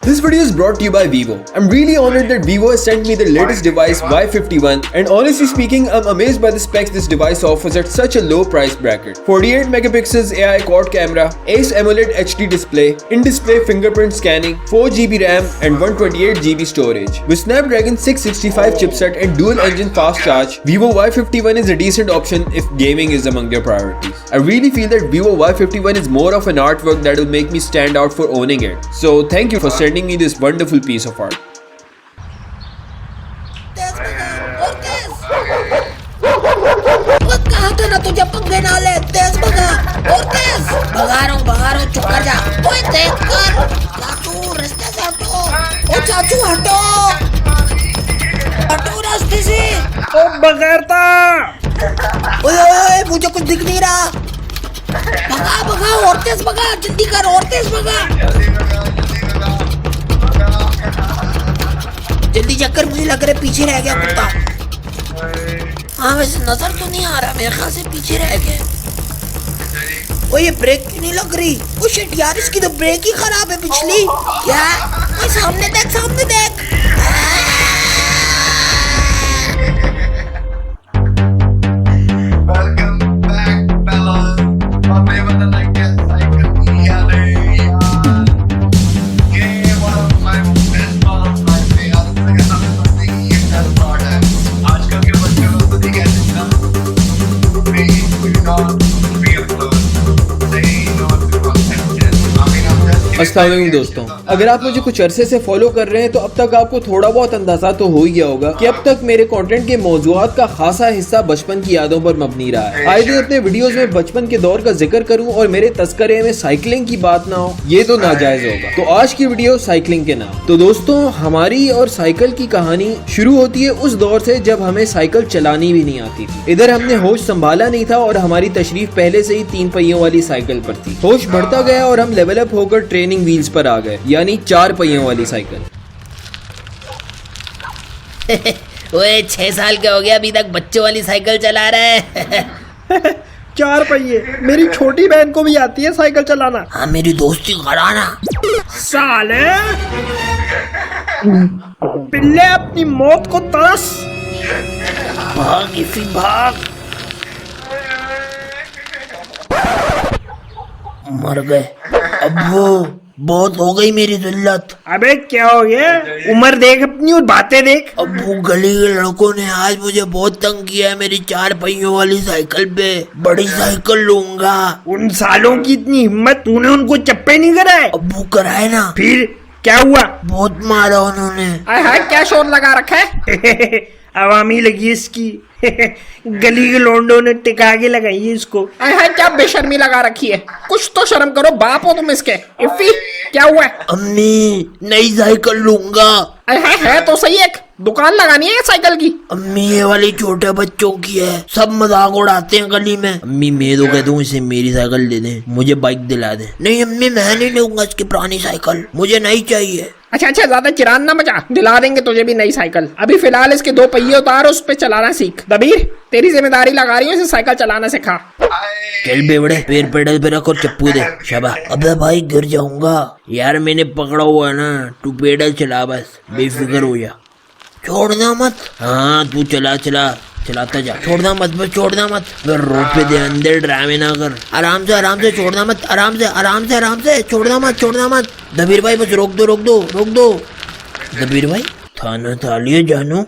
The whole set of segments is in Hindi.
This video is brought to you by Vivo. I'm really honored that Vivo has sent me the latest device Y51, and honestly speaking, I'm amazed by the specs this device offers at such a low price bracket. 48 megapixels AI quad camera, Ace AMOLED HD display, in-display fingerprint scanning, 4GB RAM and 128GB storage. With Snapdragon 665 chipset and dual engine fast charge, Vivo Y51 is a decent option if gaming is among your priorities. I really feel that Vivo Y51 is more of an artwork that will make me stand out for owning it. So thank you for sending me this wonderful piece of art. कहा था ना तुझे पंगे ना ले, तेज भगा और तेज भगा रहा हूँ, चुप कर जा। ओए तेज कर चाचू, रास्ते से हटो। ओ चाचू हटो, हटो रास्ते से। ओ बगैरता। ओए ओए मुझे कुछ दिख नहीं रहा। भगा भगा और तेज भगा, जल्दी कर और तेज भगा। जल्दी चक्कर, मुझे लग रहा है पीछे रह गया कुत्ता। हाँ वैसे नजर तो नहीं आ रहा, मेरे ख्याल से पीछे रह गया। ओ ये ब्रेक क्यों नहीं लग रही? ओ शिट यार, इसकी तो ब्रेक ही खराब है पिछली। क्या? ओ सामने देख, सामने देख। अस्सलाम वालेकुम दोस्तों, अगर आप मुझे कुछ अरसे से फॉलो कर रहे हैं तो अब तक आपको थोड़ा बहुत अंदाजा तो हो ही गया होगा कि अब तक मेरे कंटेंट के मौजूआत का खासा हिस्सा बचपन की यादों पर मबनी रहा है। आए दिन अपने वीडियोस में बचपन के दौर का जिक्र करूं और मेरे तस्करे में साइकिलिंग की बात ना हो, ये तो नाजायज होगा। तो आज की वीडियो साइकिलिंग के नाम। तो दोस्तों, हमारी और साइकिल की कहानी शुरू होती है उस दौर से जब हमें साइकिल चलानी भी नहीं आती थी। इधर हमने होश संभाला नहीं था और हमारी तशरीफ पहले से ही 3 पहियों वाली साइकिल पर थी। होश बढ़ता गया और हम लेवल अप होकर ट्रेनिंग व्हील्स पर आ गए, यानी 4 पहियों वाली साइकिल। ओए 6 साल का हो गया, अभी तक बच्चों वाली साइकिल चला रहा है। 4 पहिए, मेरी छोटी बहन को भी आती है साइकिल चलाना। हाँ मेरी दोस्ती कराना। साले पिल्ले, अपनी मौत को तरस। भाग इसी भाग। मर गए। अब्बू बहुत हो गई मेरी जिल्लत। अबे क्या हो गया? उम्र देख अपनी और बातें देख। अब्बू गली के लड़कों ने आज मुझे बहुत तंग किया है मेरी 4 पहियों वाली साइकिल पे। बड़ी साइकिल लूंगा। उन सालों की इतनी हिम्मत, तूने उनको चप्पे नहीं कराए? अब्बू कराए ना। फिर क्या हुआ? बहुत मारा उन्होंने। हाय क्या शोर लगा रखा है? अवामी लगी इसकी। गली के लोंडों ने टिका के लगाई है इसको। हाय क्या बेशर्मी लगा रखी है, कुछ तो शर्म करो, बाप हो तुम इसके। इफ़ी क्या हुआ? अम्मी नई साइकिल लूंगा। है तो सही, एक दुकान लगानी है साइकिल की। अम्मी ये वाली छोटे बच्चों की है, सब मजाक उड़ाते हैं गली में। अम्मी मैं तो कहता हूँ इसे मेरी साइकिल दे दें, मुझे बाइक दिला दें। नहीं अम्मी मैं नहीं लूंगा इसकी पुरानी साइकिल, मुझे नहीं चाहिए। अच्छा ज्यादा चिरान ना मचा, दिला देंगे तुझे भी नई साइकिल। अभी फिलहाल इसके 2 पहिए उतार, उस पे चलाना सीख। दबीर तेरी जिम्मेदारी लगा रही हूँ, इसे साइकिल चलाना सिखा। चल बेवड़े, पैर पेडल पे रख और चप्पू दे। शाबाश। अबे भाई गिर जाऊंगा यार, मैंने पकड़ा हुआ ना, तू पेडल चला बस, बेफिक्र हो जा, छोड़ना मत। हाँ तू चलाता जा, छोड़ना मत बस, छोड़ना मत। रोड पे दे, अंदर ड्रामे ना कर। आराम से छोड़ना मत, आराम से छोड़ना मत। दबीर भाई बस रोक दो। दबीर भाई थाना थालिए जानू।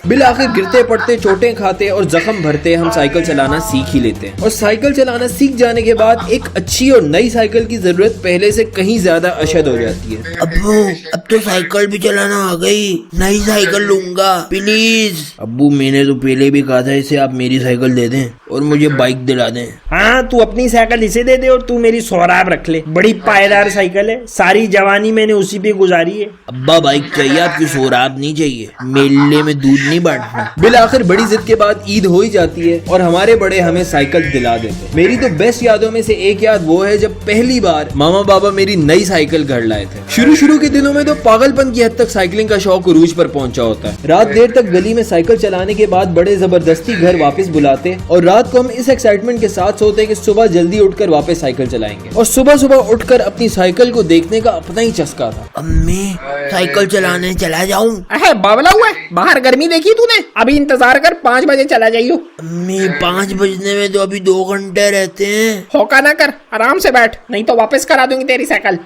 बिल आखिर गिरते पड़ते, चोटें खाते और जख्म भरते हम साइकिल चलाना सीख ही लेते हैं। और साइकिल चलाना सीख जाने के बाद एक अच्छी और नई साइकिल की जरूरत पहले से कहीं ज्यादा अशद हो जाती है। अब्बू अब तो साइकिल भी चलाना आ गई, नई साइकिल लूंगा प्लीज। अब्बू मैंने तो पहले भी कहा था इसे आप मेरी साइकिल दे दें और मुझे बाइक दिला दें। हाँ तू अपनी साइकिल इसे दे दे और तू मेरी सोहराब रख ले। बड़ी पायदार साइकिल है, सारी जवानी मैंने उसी पे गुजारी है। अब्बा बाइक चाहिए, आपकी सोहराब नहीं चाहिए। मेले में दूध नहीं नहीं बांटना। बिल आखिर बड़ी जिद के बाद ईद हो ही जाती है और हमारे बड़े हमें साइकिल दिला देते। मेरी तो बेस्ट यादों में से एक याद वो है जब पहली बार मामा बाबा मेरी नई साइकिल घर लाए थे। शुरू के दिनों में तो पागलपन की हद तक साइकिलिंग का शौक उरूज पर पहुंचा होता है। रात देर तक गली में साइकिल चलाने के बाद बड़े जबरदस्ती घर वापस बुलाते और रात को हम इस एक्साइटमेंट के साथ सोते कि सुबह जल्दी उठकर वापस साइकिल चलाएंगे। और सुबह उठकर अपनी साइकिल को देखने का अपना ही चस्का था। अम्मी साइकिल चलाने चला जाऊं? अहे बावला हुआ है, बाहर गर्मी देखी तूने? अभी इंतजार कर, 5 बजे चला जाइयो। अम्मी 5 बजने में तो अभी 2 घंटे रहते हैं। होका ना कर, आराम से बैठ, नहीं तो वापस करा दूंगी तेरी साइकिल।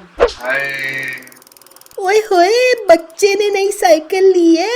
ओए होए, बच्चे ने नई साइकिल ली है।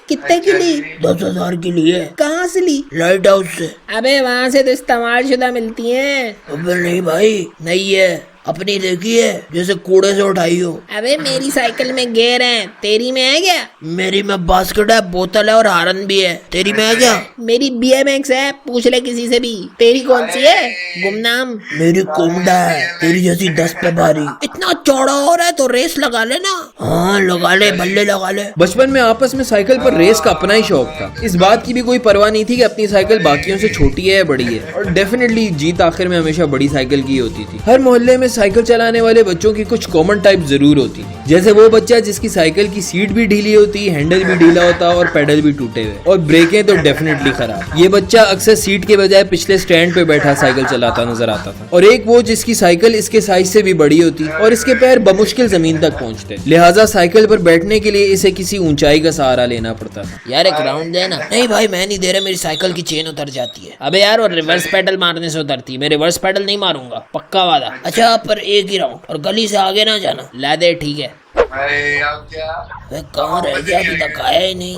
कितने की ली? 10,000 की लिए। कहाँ से ली? लाइट हाउस से। अबे वहाँ से तो इस्तेमाल शुदा मिलती हैं। अबे नहीं भाई, नहीं है, अपनी देखी है जैसे कूड़े से उठाई हो। अबे मेरी साइकिल में गेयर है, तेरी में है क्या? मेरी में बास्केट है, बोतल है और हारन भी है। तेरी में है क्या? मेरी BMX है, पूछ ले किसी से भी। तेरी कौन सी है? गुमनाम। मेरी कोमडा है, तेरी जैसी 10 पे भारी। इतना चौड़ा हो रहा है तो रेस लगा लेना। हाँ लगा ले, बल्ले लगा ले। बचपन में आपस में साइकिल पर रेस का अपना ही शौक था। इस बात की भी कोई परवाह नहीं थी कि अपनी साइकिल बाकियों से छोटी है या बड़ी है। और डेफिनेटली जीत आखिर में हमेशा बड़ी साइकिल की होती थी। हर मोहल्ले में साइकिल चलाने वाले बच्चों की कुछ कॉमन टाइप जरूर होती थी। जैसे वो बच्चा जिसकी साइकिल की सीट भी ढीली होती, हैंडल भी ढीला होता और पेडल भी टूटे हुए और ब्रेकें तो डेफिनेटली खराब। ये बच्चा अक्सर सीट के बजाय पिछले स्टैंड पे बैठा साइकिल चलाता नजर आता था। और एक वो जिसकी साइकिल इसके साइज से भी बड़ी होती और इसके पैर बमुश्किल जमीन तक पहुंचते, लिहाजा साइकिल पर बैठने के लिए इसे किसी ऊंचाई का सहारा लेना पड़ता था। यार एक राउंड देना। नहीं भाई मैं नहीं दे रहा, मेरी साइकिल की चेन उतर जाती है। अबे यार, और रिवर्स पेडल मारने से उतरती है, मैं रिवर्स पेडल नहीं मारूंगा, पक्का वादा। अच्छा पर एक ही राउंड, और गली से आगे ना जाना। ला दे, ठीक है। वे कहाँ रह गया, अभी तक आया ही नहीं।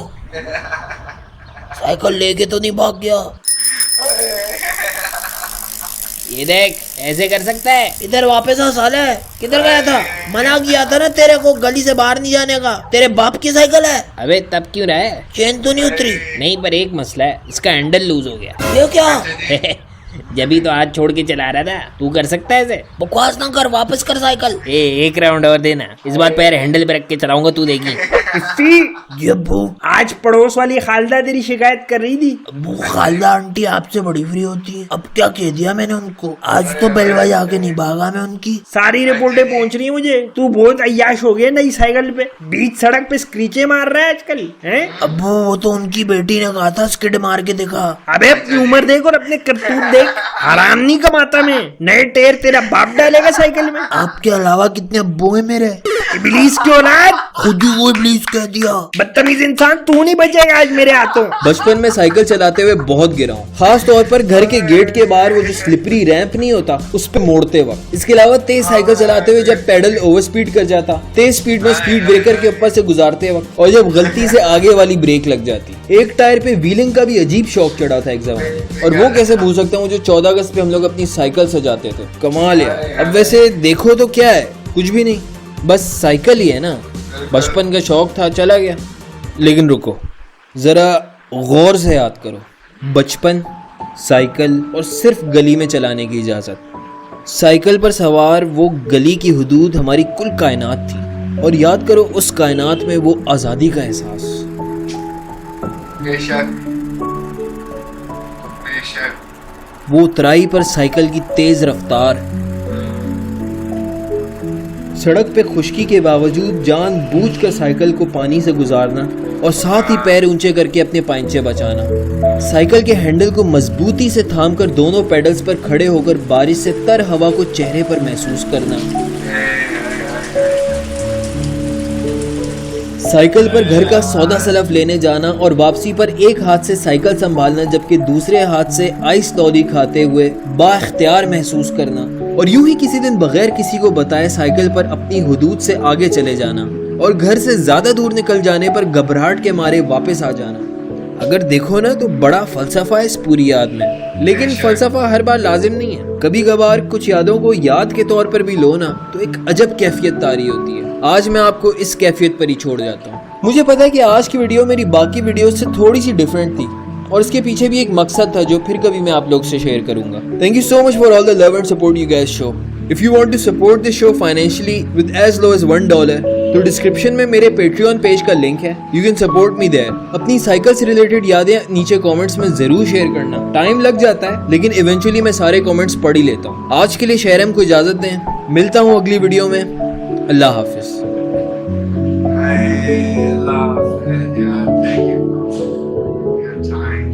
साइकिल लेके तो नहीं भाग गया? ये देख, ऐसे कर सकता है? इधर वापस आ साले। किधर गया था? मना किया था ना तेरे को गली से बाहर नहीं जाने का। तेरे बाप की साइकिल है। अबे तब क्यों रहा है? चेन तो नहीं उतरी? नहीं, पर एक मसला है, इसका हैंडल लूज हो गया। ये क्या? जब ही तो हाथ छोड़ के चला रहा था। तू कर सकता है ऐसे? बकवास ना कर, वापस कर साइकिल। एक राउंड और देना, इस बार पैर हैंडल पे रख के चलाऊंगा, तू देखी। इफ्ती, ये अब्बू, आज पड़ोस वाली खालदा तेरी शिकायत कर रही थी। अब्बू खालदा आंटी आपसे बड़ी फ्री होती है। अब क्या कह दिया मैंने उनको? आज तो बेल बजा के नहीं भागा मैं उनकी। सारी रिपोर्टें पहुंच रही है मुझे। तू बहुत अय्याश हो गया नई साइकिल पे, बीच सड़क पे स्क्रीचे मार रहा है आजकल, हैं? अब्बू वो तो उनकी बेटी ने कहा था स्किड मार के दिखा। अबे अपनी उम्र देख और अपने करतूत देख। हराम नहीं कमाता मैं, नए टायर तेरा बाप डालेगा साइकिल में। आपके अलावा कितने अब्बू हैं मेरे? इब्लीस की औलाद, खुद ही वो इब्लीस कह दिया। बदतमीज इंसान, तू नहीं बचेगा आज मेरे हाथों। बचपन में साइकिल चलाते हुए बहुत गिरा हूँ, खास तौर पर घर के गेट के बाहर वो जो स्लिपरी रैंप नहीं होता उस पे मोड़ते वक्त। इसके अलावा तेज साइकिल चलाते हुए जब पेडल ओवर स्पीड कर जाता, तेज स्पीड में स्पीड ब्रेकर के ऊपर से गुजारते वक्त, और जब गलती से आगे वाली ब्रेक लग जाती। एक टायर पे व्हीलिंग का भी अजीब शौक चढ़ा था एक जमाने, और वो कैसे भूल सकता हूँ जो 14 अगस्त पे हम लोग अपनी साइकिल सजाते थे। कमाल यार। अब वैसे देखो तो क्या है, कुछ भी नहीं, बस साइकिल ही है ना। बचपन का शौक था, चला गया। लेकिन रुको, जरा गौर से याद करो, बचपन, साइकिल और सिर्फ गली में चलाने की इजाजत। साइकिल पर सवार वो गली की हुदूद हमारी कुल कायनात थी, और याद करो उस कायनात में वो आजादी का एहसास। बेशक वो उतराई पर साइकिल की तेज रफ्तार, सड़क पे खुश्की के बावजूद जानबूझकर साइकिल को पानी से गुजारना और साथ ही पैर ऊंचे करके अपने पांचे बचाना। साइकिल के हैंडल को मजबूती से थामकर दोनों पेडल्स पर खड़े होकर बारिश से तर हवा को चेहरे पर महसूस करना। साइकिल पर घर का सौदा सलफ लेने जाना और वापसी पर एक हाथ से साइकिल संभालना जबकि दूसरे हाथ से आइस लॉली खाते हुए बाइख्तियार महसूस करना, और यूं ही किसी दिन बगैर किसी को बताए साइकिल पर अपनी हुदूद से आगे चले जाना और घर से ज्यादा दूर निकल जाने पर घबराहट के मारे वापस आ जाना। अगर देखो ना तो बड़ा फलसफा है इस पूरी याद में, लेकिन फलसफा हर बार लाजिम नहीं है। कभी कभार कुछ यादों को याद के तौर पर भी लो ना तो एक अजब कैफियत तारी होती है। आज मैं आपको इस कैफियत पर ही छोड़ जाता हूँ। मुझे पता है कि आज की वीडियो मेरी बाकी वीडियो से थोड़ी सी डिफरेंट थी, और इसके पीछे भी एक मकसद था जो फिर कभी मैं आप लोग से शेयर करूंगा। Thank you so much for all the love and support you guys show. If you want to support this show financially with as low as $1, तो डिस्क्रिप्शन में मेरे पेट्रियन पेज का लिंक है, you can support me there. अपनी साइकिल से रिलेटेड यादें नीचे कमेंट्स में जरूर शेयर करना। टाइम लग जाता है लेकिन इवेंचुअली मैं सारे कमेंट्स पढ़ ही लेता हूँ। आज के लिए शहरम को इजाजत दें, मिलता हूँ अगली वीडियो में। अल्लाह हाफिज। I love it. Yeah, thank you for your time.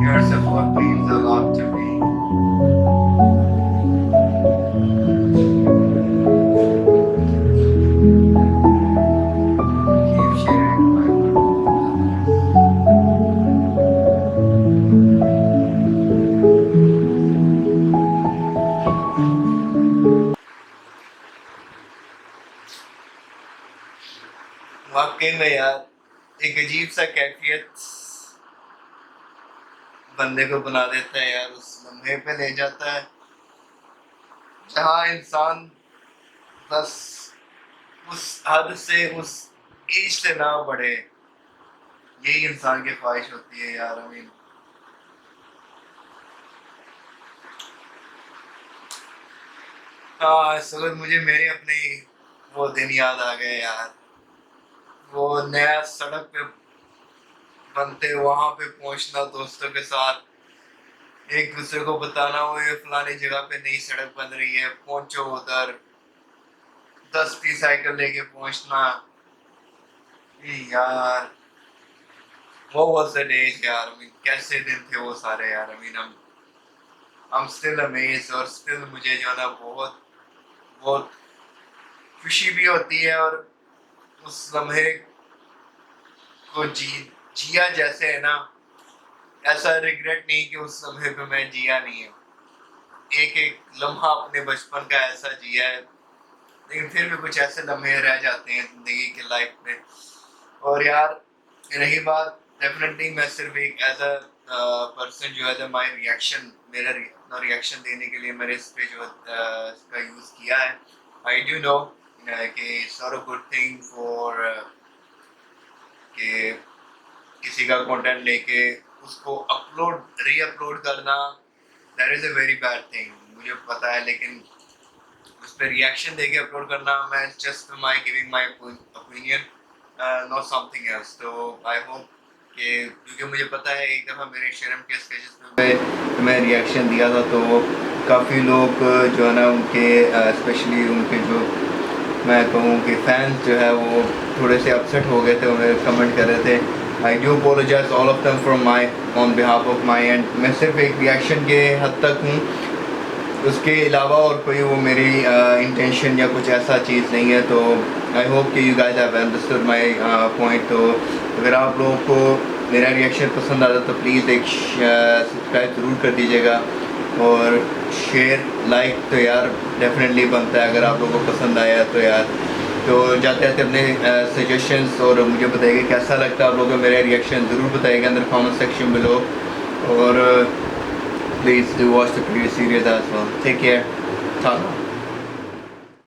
Your support means a lot to me. Keep sharing my work with others. वाकई में यार एक अजीब सा कैफियत बंदे को बना देता है यार, उस लम्हे पे ले जाता है जहाँ इंसान बस उस हद से उस एज से ना बढ़े। यही इंसान की ख्वाहिश होती है यार। I mean, हाँ, इस वक्त मुझे मेरे अपने वो दिन याद आ गए यार। वो नया सड़क पे बनते वहां पे पहुंचना दोस्तों के साथ, एक दूसरे को बताना वो ये फलानी जगह पे नई सड़क बन रही है, पहुंचो उधर, 10-20 साइकिल लेके पहुंचना। यार वो वाज द डेज यार। I mean, कैसे दिन थे वो सारे यार। I mean, I'm still amazed और still मुझे जो है ना बहुत बहुत खुशी भी होती है और उस लम्हे को जिया जैसे है ना, ऐसा रिग्रेट नहीं कि उस लम्हे पे मैं जिया नहीं है। एक एक लम्हा अपने बचपन का ऐसा जिया है, लेकिन फिर भी कुछ ऐसे लम्हे रह जाते हैं जिंदगी के लाइफ में। और यार रही बात, डेफिनेटली मैं सिर्फ एक एज अ पर्सन जो है माई रिएक्शन, मेरा रिएक्शन देने के लिए मैंने इस पे जो इसका यूज़ किया है। आई डू नो कि it's not a good thing for कि किसी का कंटेंट लेके उसको री अपलोड करना, that is a very bad thing, मुझे पता है। लेकिन उस पर रिएक्शन देके अपलोड करना, मैं just my giving my opinion, not something else. तो आई होप कि क्योंकि मुझे पता है एक दफ़ा मेरे शर्म के स्टेजेस पे मैं रिएक्शन दिया था तो काफ़ी लोग जो है ना उनके स्पेशली उनके जो मैं कहूँ कि फैंस जो है वो थोड़े से अपसेट हो गए थे, उन्हें कमेंट कर रहे थे। I do apologise all of them from my on behalf of my end. मैं सिर्फ एक रिएक्शन के हद तक हूँ, उसके अलावा और कोई वो मेरी इंटेंशन या कुछ ऐसा चीज़ नहीं है। तो आई होप कि you guys have understood my point. तो अगर आप लोगों को मेरा रिएक्शन पसंद आता तो प्लीज़ एक सब्सक्राइब ज़रूर कर दीजिएगा और शेयर लाइक तो यार डेफिनेटली बनता है अगर आप लोगों को पसंद आया तो यार। तो जाते जाते अपने सजेशंस और मुझे बताइएगा कैसा लगता है आप लोगों को मेरा रिएक्शन, ज़रूर बताइएगा अंदर कमेंट सेक्शन बिलो। और please do watch the previous series as well. Take care, Tata.